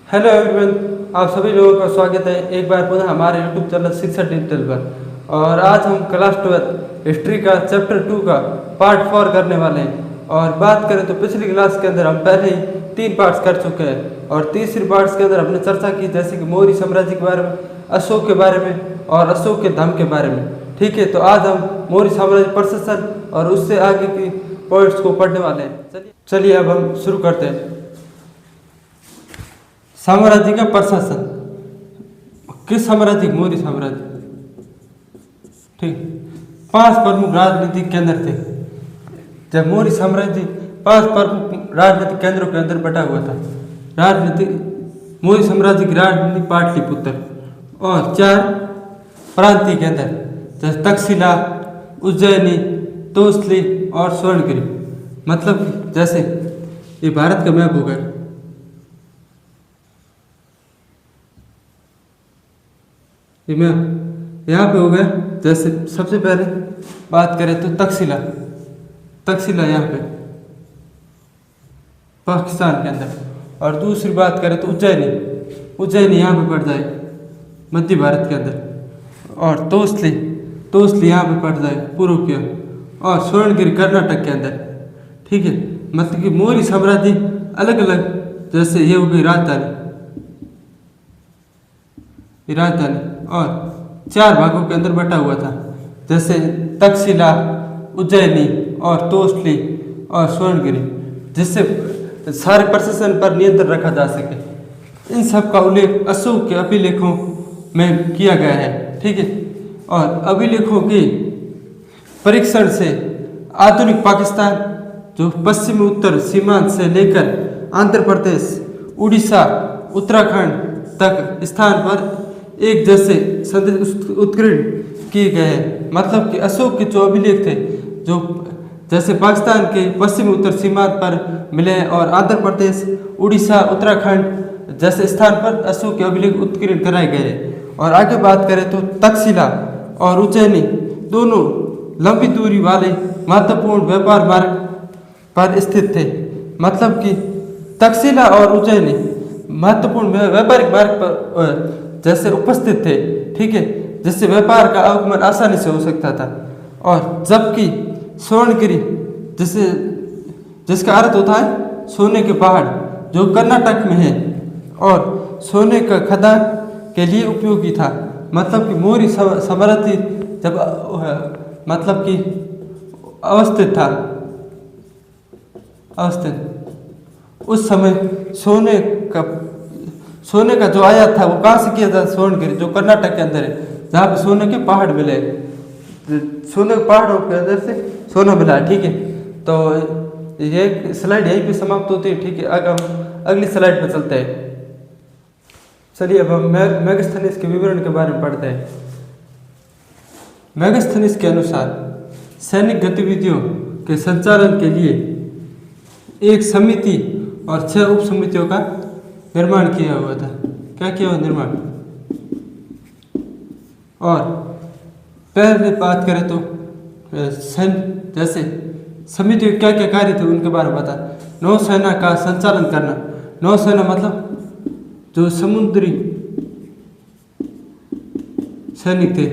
Hello everyone, आप सभी लोगों का स्वागत है एक बार पुनः हमारे यूट्यूब चैनल शिक्षा डिजिटल पर। और आज हम क्लास 12 हिस्ट्री का चैप्टर 2 का पार्ट 4 करने वाले हैं। और बात करें तो पिछली क्लास के अंदर हम पहले ही 3 पार्ट्स कर चुके हैं और तीसरी पार्ट्स के अंदर हमने चर्चा की जैसे कि मौर्य साम्राज्य के बारे में, अशोक के बारे में और अशोक के धम्म के बारे में। ठीक है, तो आज हम मौर्य साम्राज्य प्रशासन और उससे आगे की पॉइंट्स को पढ़ने वाले हैं। चलिए अब हम शुरू करते हैं। साम्राज्य का प्रशासन, किस साम्राज्य? मौर्य साम्राज्य। ठीक, 5 प्रमुख राजनीतिक केंद्र थे। जब मौर्य साम्राज्य 5 प्रमुख राजनीतिक केंद्रों के अंदर बटा हुआ था। राजनीतिक मौर्य साम्राज्य की राजनीति पाटलिपुत्र और 4 प्रांतीय केंद्र जैसे तक्षशिला, उज्जैनी, तोसली और स्वर्णगिरी। मतलब जैसे ये भारत का मैप हो गया, ये मैप यहाँ पे हो गया। जैसे सबसे पहले बात करें तो तक्षशिला, तक्षशिला यहाँ पे पाकिस्तान के अंदर। और दूसरी बात करें तो उज्जैनी, उज्जैनी यहाँ पे पड़ जाए मध्य भारत के अंदर। और तोसली, तोसली यहाँ पे पड़ जाए पूर्व की ओर। और स्वर्णगिरी कर्नाटक के अंदर। ठीक है, मतलब कि मौर्य साम्राज्य अलग अलग, जैसे ये हो गई राजधानी, राजधानी और 4 भागों के अंदर बटा हुआ था जैसे तक्षशिला, उज्जैनी और तोसली और स्वर्णगिरी, जिससे सारे प्रशासन पर नियंत्रण रखा जा सके। इन सब का उल्लेख अशोक के अभिलेखों में किया गया है। ठीक है, और अभिलेखों के परीक्षण से आधुनिक पाकिस्तान जो पश्चिमी उत्तर सीमांत से लेकर आंध्र प्रदेश, उड़ीसा, उत्तराखंड तक स्थान पर एक जैसे संदेश उत्कीर्ण किए गए हैं। मतलब कि अशोक के जो अभिलेख थे जो जैसे पाकिस्तान के पश्चिमी उत्तर सीमांत पर मिले हैं और आंध्र प्रदेश, उड़ीसा, उत्तराखंड जैसे स्थान पर अशोक के अभिलेख उत्कीर्ण कराए गए हैं। और आगे बात करें तो तक्षशिला और उज्जैनी दोनों लंबी दूरी वाले महत्वपूर्ण व्यापार मार्ग पर स्थित थे। मतलब कि तक्षशिला और उज्जैनी महत्वपूर्ण व्यापारिक मार्ग पर जैसे उपस्थित थे। ठीक है, जिससे व्यापार का आगमन आसानी से हो सकता था। और जबकि स्वर्णगिरी जिसे जिसका अर्थ होता है सोने के पहाड़, जो कर्नाटक में है और सोने का खदान के लिए उपयोगी था। मतलब कि मौर्य साम्राज्य जब मतलब कि अवस्थित था, अवस्थित उस समय सोने का जो आयात था वो कहाँ से किया था? स्वर्णगिरी, जो कर्नाटक के अंदर है, जहाँ पे सोने के पहाड़ मिले, सोने के पहाड़ों के अंदर से सोना मिला। ठीक है, तो ये स्लाइड यहीं पे समाप्त होती है। ठीक है, अगर हम अगली स्लाइड पर चलते हैं। चलिए अब हम मेगास्थनीज के विवरण के बारे में पढ़ते हैं। मेगास्थनीज के अनुसार सैनिक गतिविधियों के संचालन के लिए एक समिति और 6 उप समितियों का निर्माण किया हुआ था। क्या किया हुआ निर्माण? और पहले बात करें तो जैसे समिति के क्या क्या कार्य थे उनके बारे में बता। नौसेना का संचालन करना, नौसेना मतलब जो समुद्री सैनिक थे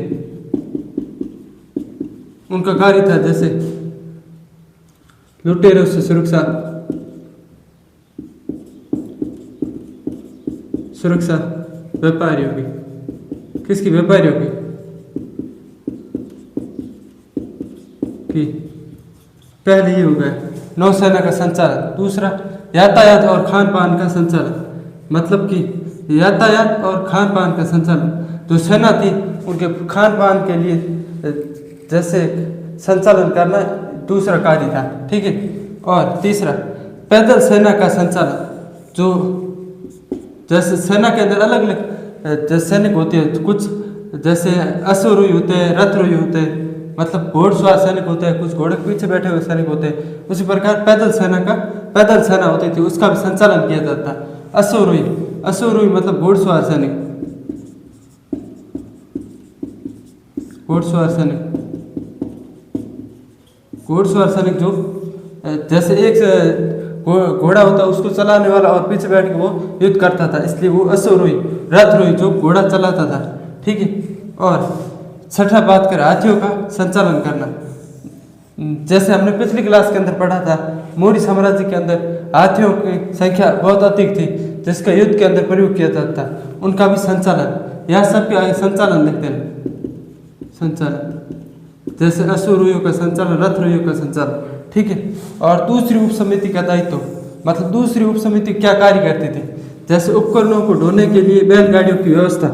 उनका कार्य था जैसे लुटेरों से सुरक्षा व्यापारियों की, किसकी? व्यापारियों की। पहले ये हो गया नौसेना का संचालन। दूसरा यातायात और खान पान का संचालन, मतलब कि यातायात और खान पान का संचालन जो सेना थी उनके खान पान के लिए जैसे संचालन करना दूसरा कार्य था। ठीक है, और तीसरा पैदल सेना का संचालन, जो जैसे सेना के अंदर अलग अलग जैसे सैनिक होते हैं, कुछ जैसे अश्वरोही होते हैं, रथरोही होते हैं, मतलब घोड़सवार सैनिक होते हैं, कुछ घोड़े के पीछे बैठे हुए सैनिक होते हैं। उसी प्रकार पैदल सेना होती थी, उसका भी संचालन किया जाता। अश्वरोही मतलब घोड़सवार सैनिक, घोड़सवार सैनिक जो जैसे एक घोड़ा होता उसको चलाने वाला और पीछे बैठ के वो युद्ध करता था, इसलिए वो अश्वरोही रथरोही जो घोड़ा चलाता था। ठीक है। और छठा बात करें हाथियों का संचालन करना, जैसे हमने पिछली क्लास के अंदर पढ़ा था, मौर्य साम्राज्य के अंदर हाथियों की संख्या बहुत अधिक थी जिसका युद्ध के अंदर प्रयोग किया जाता था। उनका भी संचालन, यहाँ सबके आगे संचालन लिखते हैं, संचालन, जैसे अश्वरोहियों का संचालन, रथरोहियों का संचालन। ठीक है। और दूसरी उप समिति का दायित्व, मतलब दूसरी उप समिति क्या कार्य करती थी, जैसे उपकरणों को ढोने के लिए बैलगाड़ियों की व्यवस्था,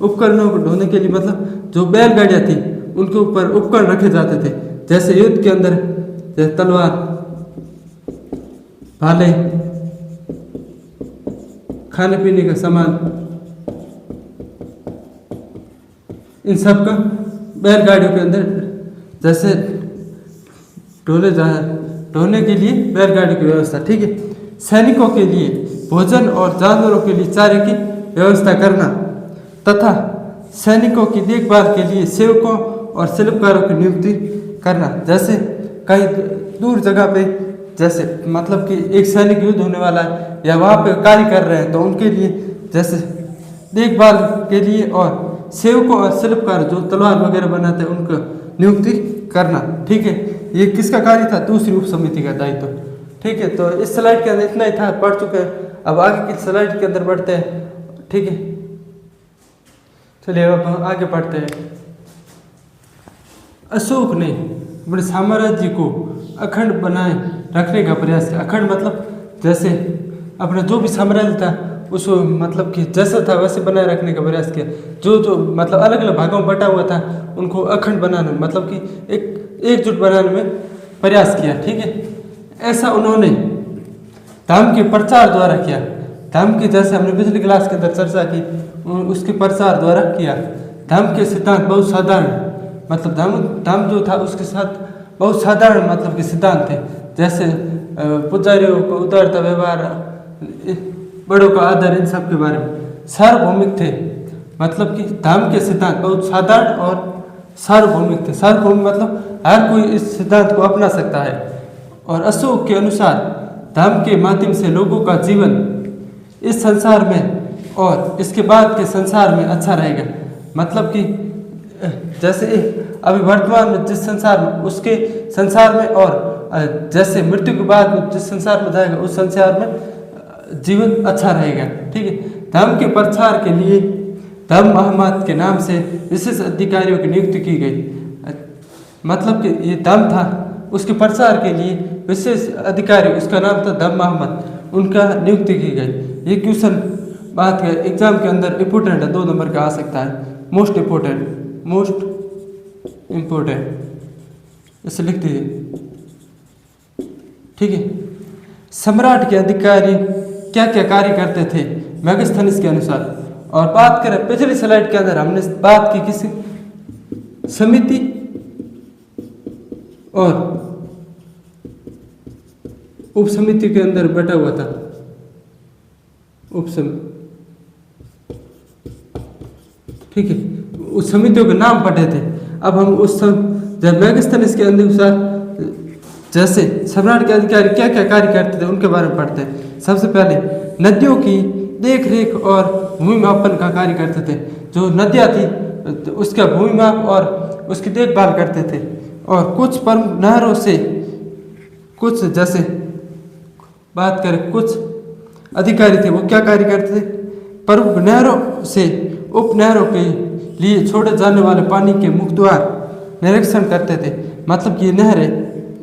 उपकरणों को ढोने के लिए मतलब जो बैलगाड़ियाँ थी उनके ऊपर उपकरण रखे जाते थे, जैसे युद्ध के अंदर जैसे तलवार, भाले, खाने पीने का सामान, इन सब का बैलगाड़ियों के अंदर जैसे ढोने के लिए बैलगाड़ी की व्यवस्था। ठीक है। सैनिकों के लिए भोजन और जानवरों के लिए चारे की व्यवस्था करना तथा सैनिकों की देखभाल के लिए सेवकों और शिल्पकारों की नियुक्ति करना, जैसे कहीं दूर जगह पे जैसे मतलब कि एक सैनिक युद्ध होने वाला है या वहाँ पे कार्य कर रहे हैं तो उनके लिए जैसे देखभाल के लिए और सेवकों और शिल्पकार जो तलवार वगैरह बनाते हैं उनका नियुक्ति करना। ठीक है। ये किसका कार्य था, दूसरी उप समिति का दायित्व। ठीक है। तो इस स्लाइड के अंदर इतना ही था, पढ़ चुके हैं। अब आगे की स्लाइड के अंदर बढ़ते हैं। ठीक है। चलिए अब हम आगे पढ़ते हैं। अशोक ने अपने साम्राज्य को अखंड बनाए रखने का प्रयास किया। अखंड मतलब जैसे अपना जो भी साम्राज्य था उसको मतलब कि जैसा था वैसे बनाए रखने का प्रयास किया। जो मतलब अलग अलग भागों में बटा हुआ था उनको अखंड बनाने मतलब कि एकजुट बनाने में प्रयास किया। ठीक है। ऐसा उन्होंने धर्म के प्रचार द्वारा किया। धर्म की जैसे हमने पिछली क्लास के अंदर चर्चा की, उसके प्रचार द्वारा किया। धर्म के सिद्धांत बहुत साधारण, मतलब धर्म जो था उसके साथ बहुत साधारण मतलब के सिद्धांत थे, जैसे पुजारियों को उदारता व्यवहार, बड़ों का आदर, इन सब के बारे में सार्वभौमिक थे। मतलब कि धर्म के सिद्धांत बहुत साधारण और सार्वभौमिक थे। सार्वभौमिक मतलब हर कोई इस सिद्धांत को अपना सकता है। और अशोक के अनुसार धर्म के माध्यम से लोगों का जीवन इस संसार में और इसके बाद के संसार में अच्छा रहेगा। मतलब कि जैसे अभी वर्तमान में जिस संसार में उसके संसार में और जैसे मृत्यु के बाद में जिस संसार में जाएगा उस संसार में जीवन अच्छा रहेगा। ठीक है। धर्म के प्रचार के लिए धर्म महमद के नाम से विशेष अधिकारियों की नियुक्ति की गई। मतलब कि ये धर्म था, उसके प्रचार के लिए विशेष अधिकारी, उसका नाम था धर्म महमद, उनका नियुक्ति की गई। ये क्वेश्चन बात का एग्जाम के अंदर इम्पोर्टेंट है, 2 नंबर का आ सकता है। मोस्ट इम्पोर्टेंट इसे लिख दीजिए। ठीक है। सम्राट के अधिकारी क्या क्या कार्य करते थे मेगास्थनीज के अनुसार। और बात करें पिछली स्लाइड के अंदर हमने बात की किसी समिति और उप समिति के अंदर बैठा हुआ था उप समिति। ठीक है। उस समितियों के नाम पढ़े थे। अब हम उस जब मेगास्थनीज के अनुसार जैसे सम्राट के अधिकारी क्या क्या कार्य करते थे उनके बारे में पढ़ते हैं। सबसे पहले नदियों की देख रेख और भूमि मापन का कार्य करते थे। जो नदियाँ थी उसका भूमि माप और उसकी देखभाल करते थे। और कुछ प्रमुख नहरों से कुछ जैसे बात करें कुछ अधिकारी थे वो क्या कार्य करते थे, प्रमुख नहरों से उप नहरों के लिए छोड़े जाने वाले पानी के मुख्य द्वार निरीक्षण करते थे। मतलब कि ये नहर है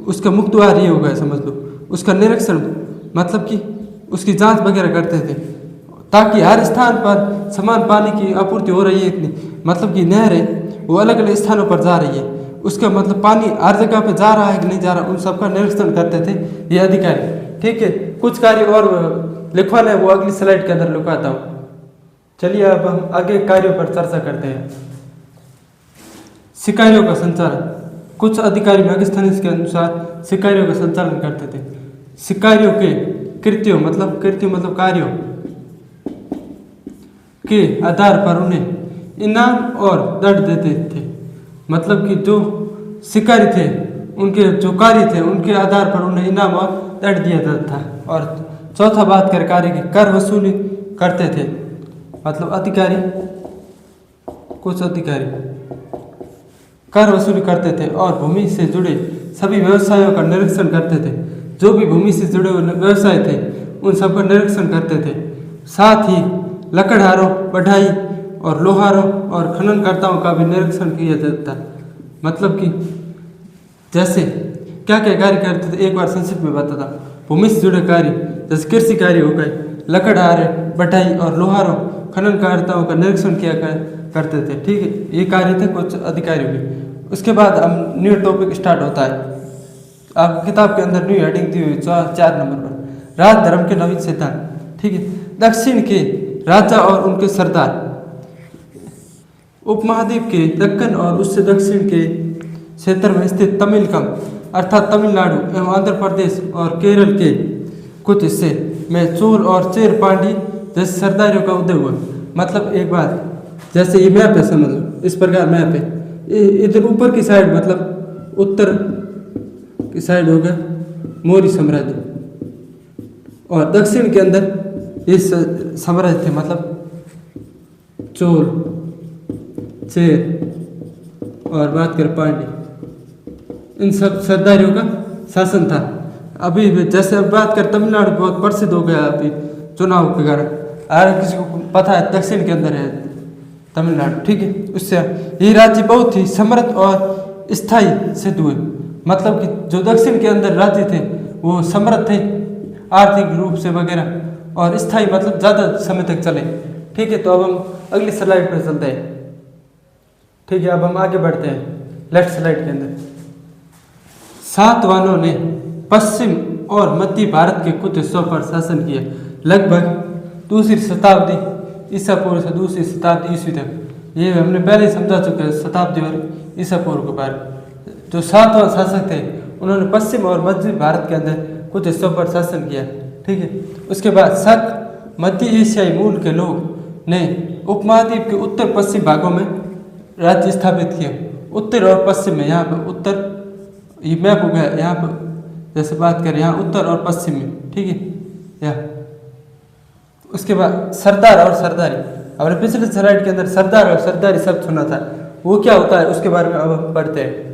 उसका मुख्य द्वार ये होगा समझ लो, उसका निरीक्षण मतलब कि उसकी जांच वगैरह करते थे ताकि हर स्थान पर समान पानी की आपूर्ति हो रही है इतनी। मतलब कि नहर है वो अलग अलग स्थानों पर जा रही है, उसका मतलब पानी हर जगह पे जा रहा है कि नहीं जा रहा, उन सबका निरीक्षण करते थे ये अधिकारी। ठीक है। कुछ कार्य और लिखवाना है वो अगली स्लाइड के अंदर लिखवाता हूँ। चलिए अब हम आगे कार्यों पर चर्चा करते हैं। शिकारियों का संचालन। कुछ अधिकारी मेगास्थनीज के अनुसार शिकारियों का संचालन करते थे। शिकारियों के कृत्यों मतलब कार्यों के आधार पर उन्हें इनाम और दंड देते थे। मतलब कि जो शिकारी थे उनके जो कार्य थे उनके आधार पर उन्हें इनाम और दंड दिया जाता था। और चौथा बात कर कार्य की, कर वसूली करते थे, मतलब अधिकारी, कुछ अधिकारी कर वसूली करते थे और भूमि से जुड़े सभी व्यवसायों का निरीक्षण करते थे। जो भी भूमि से जुड़े हुए व्यवसाय थे उन सबका निरीक्षण करते थे। साथ ही लकड़हारों, बढ़ाई और लोहारों और खननकर्ताओं का भी निरीक्षण किया जाता। मतलब कि जैसे क्या क्या कार्य करते थे एक बार संक्षिप्त में बताता। भूमि से जुड़े कार्य जैसे कृषि कार्य हो गए, लकड़हारे, बढ़ाई और लोहारों, खननकर्ताओं का निरीक्षण किया करते थे। ठीक है, ये कार्य थे कुछ अधिकारियों के। उसके बाद अब न्यू टॉपिक स्टार्ट होता है। आपकी किताब के अंदर न्यू हेडिंग दी हुई 4 नंबर पर, राज धर्म के नवीन सिद्धांत। ठीक है, दक्षिण के राजा और उनके सरदार, उपमहाद्वीप के दक्कन और उससे दक्षिण के क्षेत्र में स्थित तमिलकम अर्थात तमिलनाडु एवं आंध्र प्रदेश और केरल के कुछ हिस्से में चोल और चेर पांडी जैसे सरदारियों का उदय हुआ। मतलब एक बात, जैसे ये मैप है, समझ लो इस प्रकार मैप है। इधर ऊपर की साइड मतलब उत्तर की साइड होगा मौर्य साम्राज्य और दक्षिण के अंदर ये साम्राज्य थे, मतलब चोल, चेर और बात कर पांड्य, इन सब सरदारियों का शासन था। अभी जैसे अब बात कर तमिलनाडु बहुत प्रसिद्ध हो गया अभी चुनाव के कारण, हर किसी को पता है दक्षिण के अंदर है तमिलनाडु। ठीक है, उससे ये राज्य बहुत ही समृद्ध और स्थायी सिद्ध हुए। मतलब कि जो दक्षिण के अंदर राज्य थे वो समृद्ध थे आर्थिक रूप से वगैरह और स्थायी, मतलब ज़्यादा समय तक चले। ठीक है, तो अब हम अगली स्लाइड पर चलते हैं। ठीक है, अब हम आगे बढ़ते हैं लेफ्ट स्लाइड के अंदर। सातवाहनों ने पश्चिम और मध्य भारत के कुछ हिस्सों पर शासन किया, लगभग दूसरी शताब्दी ईसा पूर्व से दूसरी शताब्दी ईस्वी तक। ये हमने पहले ही समझा चुके हैं शताब्दी और ईसा पूर्व के बारे में। जो सातवां शासक थे उन्होंने पश्चिम और मध्य भारत के अंदर कुछ हिस्सों पर शासन किया। ठीक है, उसके बाद शक मध्य एशियाई मूल के लोग ने उपमहाद्वीप के उत्तर पश्चिम भागों में राज्य स्थापित किया। उत्तर और पश्चिम में, यहाँ पर उत्तर, ये मैप हो गया यहाँ पर, जैसे बात करें यहाँ उत्तर और पश्चिम में। ठीक है, यहाँ उसके बाद सरदार और सरदारी। हमने पिछले स्लाइड के अंदर सरदार और सरदारी शब्द सुना था, वो क्या होता है उसके बारे में अब हम पढ़ते हैं।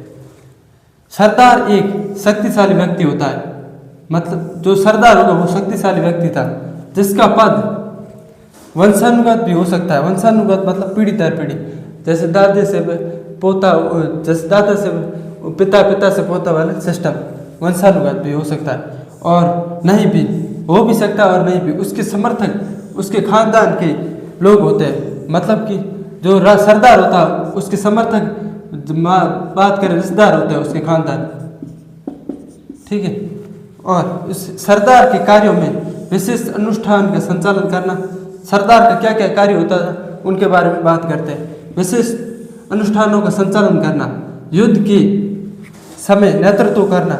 सरदार एक शक्तिशाली व्यक्ति होता है, मतलब जो सरदार होगा वो शक्तिशाली व्यक्ति था जिसका पद वंशानुगत भी हो सकता है। वंशानुगत मतलब पीढ़ी दर पीढ़ी, जैसे दादे से पोता, जैसे दादा से पिता, पिता से पोता वाला सिस्टम वंशानुगत भी हो सकता है और नहीं भी हो भी सकता है और नहीं भी। उसके समर्थक उसके खानदान के लोग होते हैं, मतलब कि जो सरदार होता है उसके समर्थक, बात करें रिश्तेदार होते हैं उसके खानदान। ठीक है, और इस सरदार के कार्यों में विशेष अनुष्ठान का संचालन करना। सरदार का क्या क्या कार्य होता है उनके बारे में बात करते हैं। विशेष अनुष्ठानों का संचालन करना, युद्ध के समय नेतृत्व करना,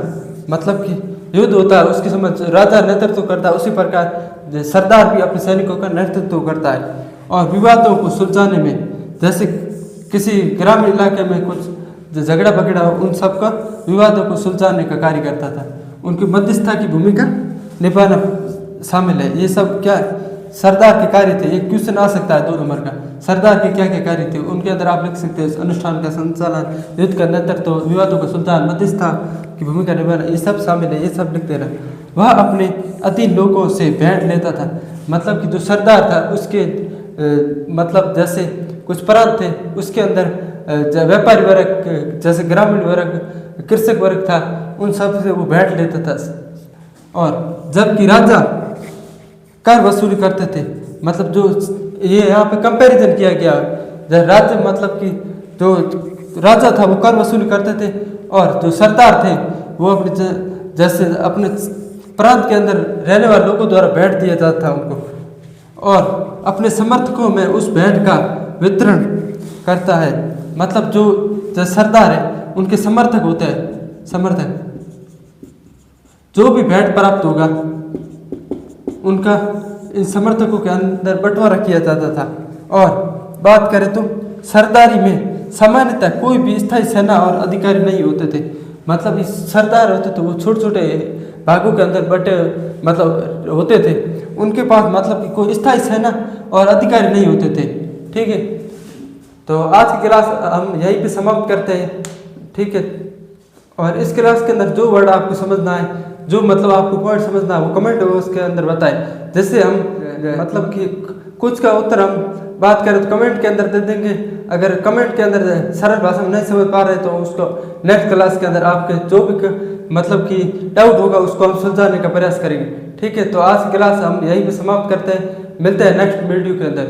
मतलब कि युद्ध होता है उसके समय राजा नेतृत्व करता है, उसी प्रकार सरदार भी अपने सैनिकों का नेतृत्व करता है। और विवादों को सुलझाने में, जैसे किसी ग्रामीण इलाके में कुछ झगड़ा पकड़ा हो उन सब का विवादों को सुलझाने का कार्य करता था। उनकी मध्यस्थता की भूमिका निभाना शामिल है। ये सब क्या सरदार के कार्य थे। एक क्वेश्चन आ सकता है 2 नंबर का, सरदार के क्या क्या कार्य थे, उनके अंदर आप लिख सकते हैं अनुष्ठान का संचालन, युद्ध का नेतृत्व, विवादों का सुलझान, मध्यस्थता की भूमिका निभाना, ये सब शामिल है। ये सब लिखते रहे। वह अपने अधीन लोगों से भेंट लेता था, मतलब कि जो सरदार था उसके मतलब जैसे कुछ प्रांत थे उसके अंदर व्यापारी वर्ग, जैसे ग्रामीण वर्ग, कृषक वर्ग था, उन सब से वो भेंट लेता था। और जबकि राजा कर वसूली करते थे, मतलब जो ये यहाँ पे कंपैरिजन किया गया, राज्य मतलब कि जो राजा था वो कर वसूली करते थे और जो सरदार थे वो अपने जैसे अपने प्रांत के अंदर रहने वाले लोगों द्वारा भेंट दिया जाता था उनको, और अपने समर्थकों में उस भेंट का वितरण करता है। मतलब जो सरदार है उनके समर्थक होते हैं, समर्थक जो भी भेंट प्राप्त होगा उनका इन समर्थकों के अंदर बंटवारा किया जाता था। और बात करें तो सरदारी में सामान्यतः कोई भी स्थायी सेना और अधिकारी नहीं होते थे, मतलब इस सरदार होते थे वो छोटे छोटे भागों के अंदर बटे मतलब होते थे, उनके पास मतलब कि कोई स्थायी सेना और अधिकारी नहीं होते थे। ठीक है, तो आज की क्लास हम यहीं पे समाप्त करते हैं। ठीक है, और इस क्लास के अंदर जो वर्ड आपको समझना है, जो मतलब आपको पॉइंट समझना है, वो कमेंट उसके अंदर बताएं। जैसे हम मतलब कि कुछ का उत्तर हम बात करें तो कमेंट के अंदर दे देंगे। अगर कमेंट के अंदर सरल भाषा में नहीं समझ पा रहे तो उसको नेक्स्ट क्लास के अंदर आपके जो भी मतलब कि डाउट होगा उसको हम सुलझाने का प्रयास करेंगे। ठीक है, तो आज की क्लास हम यहीं पे समाप्त करते हैं, मिलते हैं नेक्स्ट वीडियो के अंदर।